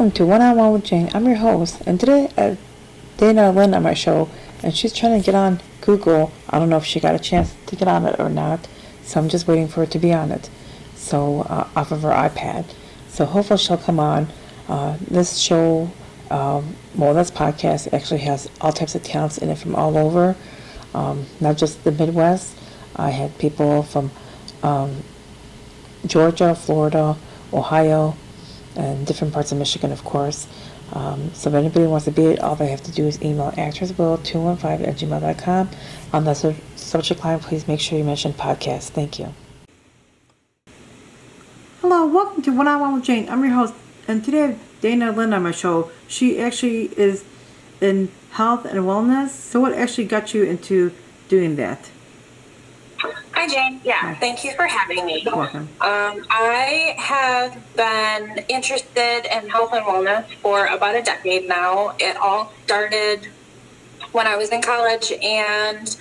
welcome to One on One with Jane. I'm your host, and today Dana Lynn on my show, and she's trying to get on Google. I don't know if she got a chance to get on it or not, so I'm just waiting for her to be on it. So off of her iPad. So hopefully she'll come on. This show, this podcast actually has all types of talents in it from all over, not just the Midwest. I had people from Georgia, Florida, Ohio, and different parts of Michigan, of course. So if anybody wants to be it, all they have to do is email actorswill215@gmail.com. On the subject line, please make sure you mention podcast. Thank you. Hello, welcome to One on One with Jane. I'm your host, and today I have Dana Lynn on my show. She actually is in health and wellness. So what actually got you into doing that? Hi, Jane. Yeah, Hi. Thank you for having me. You're welcome. I have been interested in health and wellness for about a decade now. It all started when I was in college, and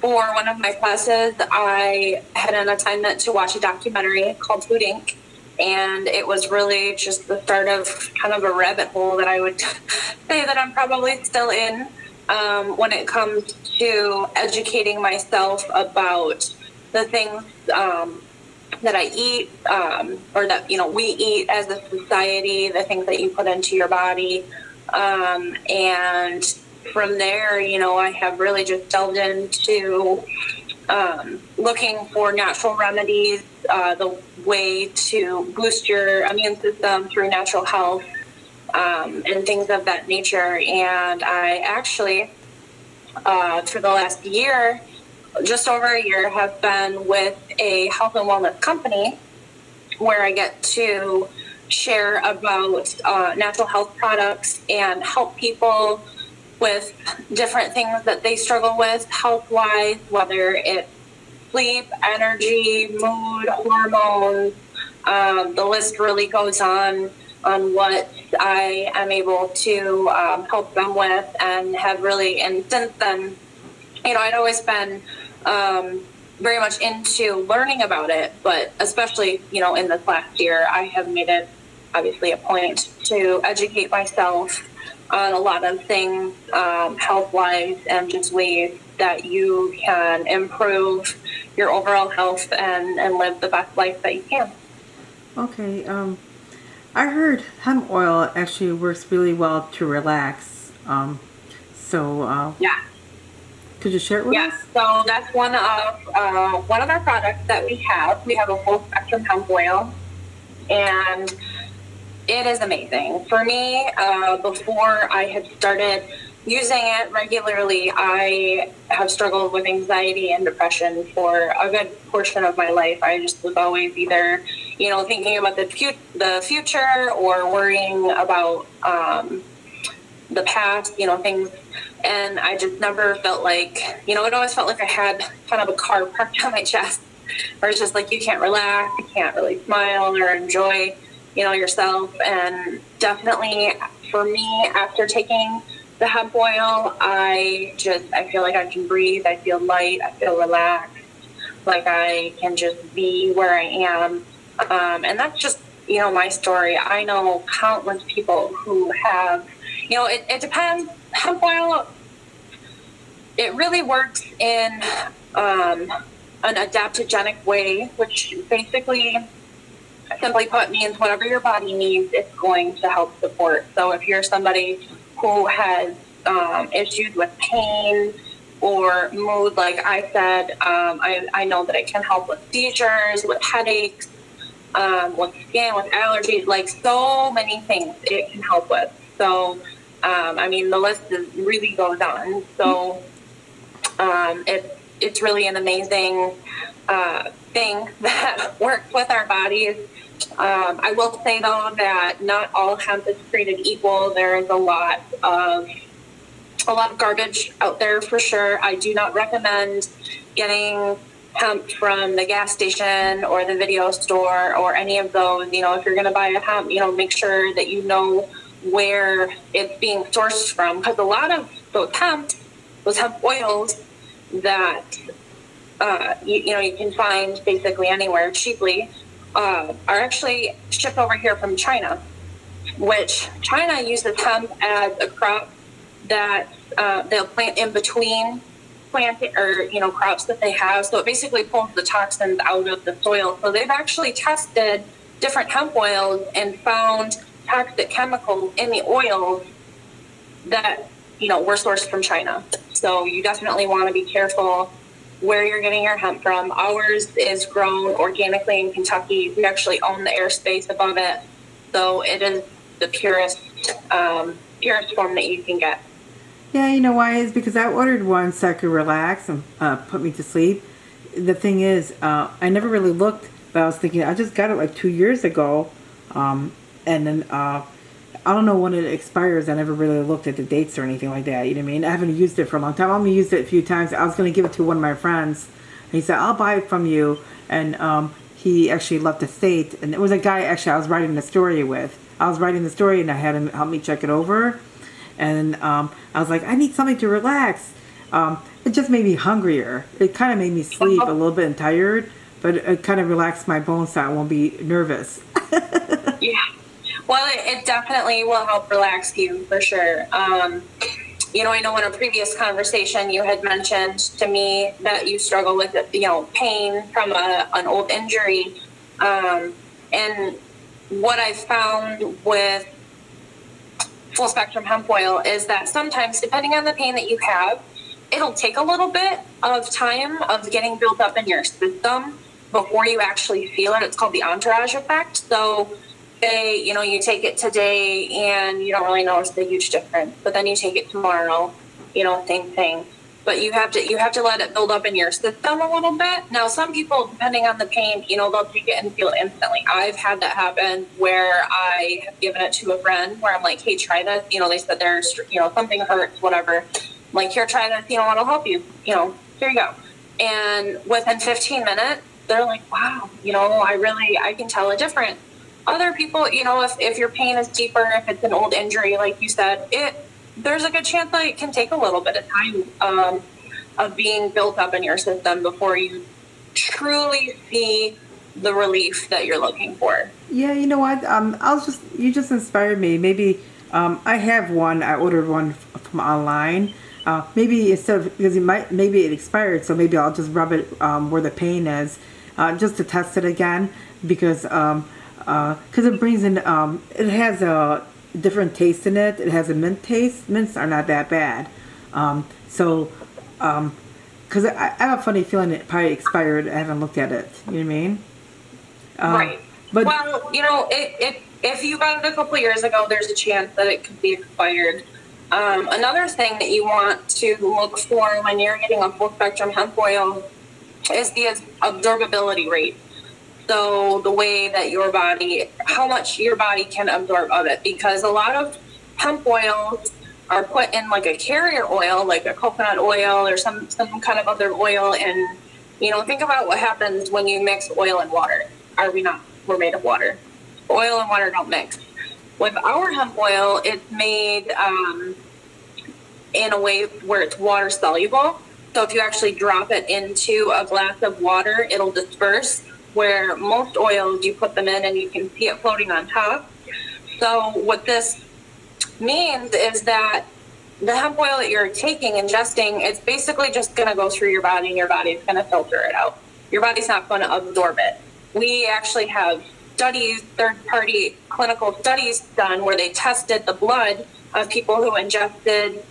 for one of my classes, I had an assignment to watch a documentary called Food Inc., and it was really just the start of kind of a rabbit hole that I would say that I'm probably still in when it comes to educating myself about the things that I eat, or that we eat as a society, the things that you put into your body, and from there, I have really just delved into looking for natural remedies, the way to boost your immune system through natural health, and things of that nature. And I actually, for the last year, just over a year, have been with a health and wellness company where I get to share about natural health products and help people with different things that they struggle with health-wise, whether it's sleep, energy, mood, hormones. The list really goes on what I am able to help them with, and have really, and since then, I'd always been very much into learning about it, but especially, in this last year, I have made it obviously a point to educate myself on a lot of things health-wise, and just ways that you can improve your overall health and live the best life that you can. Okay, I heard hemp oil actually works really well to relax. Yeah. Could you share it with us? Yeah, so that's one of our products that we have. We have a full spectrum hemp oil, and it is amazing. For me, before I had started using it regularly, I have struggled with anxiety and depression for a good portion of my life. I just was always either, thinking about the future, or worrying about the past, things. And I just never felt like, it always felt like I had kind of a car parked on my chest, where it's just like you can't relax, you can't really smile or enjoy, yourself. And definitely for me, after taking the hemp oil, I feel like I can breathe, I feel light, I feel relaxed, like I can just be where I am. And that's just, my story. I know countless people who have, it depends. Hemp oil, it really works in an adaptogenic way, which basically, simply put, means whatever your body needs, it's going to help support. So if you're somebody who has issues with pain or mood, like I said, I know that it can help with seizures, with headaches, with skin, with allergies, like so many things it can help with. So, the list really goes on. So it's really an amazing thing that works with our bodies. I will say, though, that not all hemp is created equal. There is a lot of garbage out there for sure. I do not recommend getting hemp from the gas station or the video store or any of those. If you're going to buy a hemp, make sure that you know where it's being sourced from, because a lot of those hemp oils that you can find basically anywhere cheaply are actually shipped over here from China. which China uses hemp as a crop that they'll plant in between crops that they have. So it basically pulls the toxins out of the soil. So they've actually tested different hemp oils and found toxic chemicals in the oils that were sourced from China. So you definitely want to be careful where you're getting your hemp from. Ours is grown organically in Kentucky. We actually own the airspace above it, so it is the purest form that you can get. Yeah, you know why? Is because I ordered one so I could relax and put me to sleep. The thing is, I never really looked, but I was thinking I just got it like 2 years ago, and then I don't know when it expires. I never really looked at the dates or anything like that. You know what I mean? I haven't used it for a long time. I only used it a few times. I was going to give it to one of my friends. And he said, I'll buy it from you. And he actually left the state. And it was a guy actually I was writing the story with. I was writing the story and I had him help me check it over. And I was like, I need something to relax. It just made me hungrier. It kind of made me sleep a little bit and tired. But it kind of relaxed my bones so I won't be nervous. Yeah. Well, it definitely will help relax you for sure. I know in a previous conversation you had mentioned to me that you struggle with, pain from an old injury. And what I've found with full spectrum hemp oil is that sometimes, depending on the pain that you have, it'll take a little bit of time of getting built up in your system before you actually feel it. It's called the entourage effect. So you take it today and you don't really notice the huge difference, but then you take it tomorrow, same thing. But you have to let it build up in your system a little bit. Now, some people, depending on the pain, they'll take it and feel it instantly. I've had that happen where I have given it to a friend where I'm like, hey, try this. They said there's, something hurts, whatever. I'm like, here, try this, it'll help you. Here you go. And within 15 minutes, they're like, wow, I can tell a difference. Other people, if your pain is deeper, if it's an old injury, like you said, there's a good chance that it can take a little bit of time of being built up in your system before you truly see the relief that you're looking for. Yeah, you know what? You just inspired me. Maybe I have one. I ordered one from online. Maybe instead of, because maybe it expired, so maybe I'll just rub it where the pain is, just to test it again, because it brings in, it has a different taste in it. It has a mint taste. Mints are not that bad. Because I have a funny feeling it probably expired. I haven't looked at it. You know what I mean? Right. But, well, if you got it a couple years ago, there's a chance that it could be expired. Another thing that you want to look for when you're getting a full spectrum hemp oil is the absorbability rate. So the way that how much your body can absorb of it, because a lot of hemp oils are put in like a carrier oil, like a coconut oil or some kind of other oil. And, think about what happens when you mix oil and water. We're made of water. Oil and water don't mix. With our hemp oil, it's made in a way where it's water soluble. So if you actually drop it into a glass of water, it'll disperse, where most oils you put them in and you can see it floating on top. So what this means is that the hemp oil that you're ingesting, it's basically just going to go through your body and your body's going to filter it out. Your body's not going to absorb it. We actually have studies, third-party clinical studies done where they tested the blood of people who ingested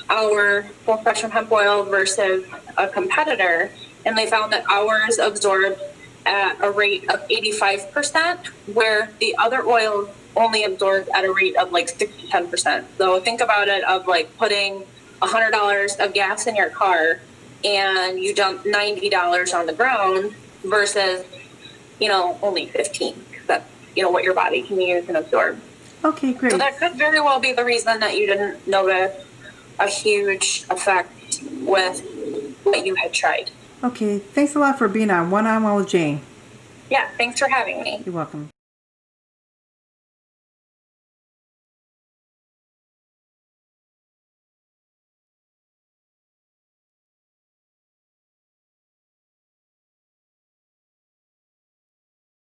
our full spectrum hemp oil versus a competitor, and they found that ours absorbed at a rate of 85%, where the other oils only absorbed at a rate of like 6 to 10%. So think about it of like putting $100 of gas in your car and you dump $90 on the ground versus, only 15. That's, what your body can use and absorb. Okay, great. So that could very well be the reason that you didn't notice a huge effect with what you had tried. Okay, thanks a lot for being on One-on-One with Jane. Yeah, thanks for having me. You're welcome.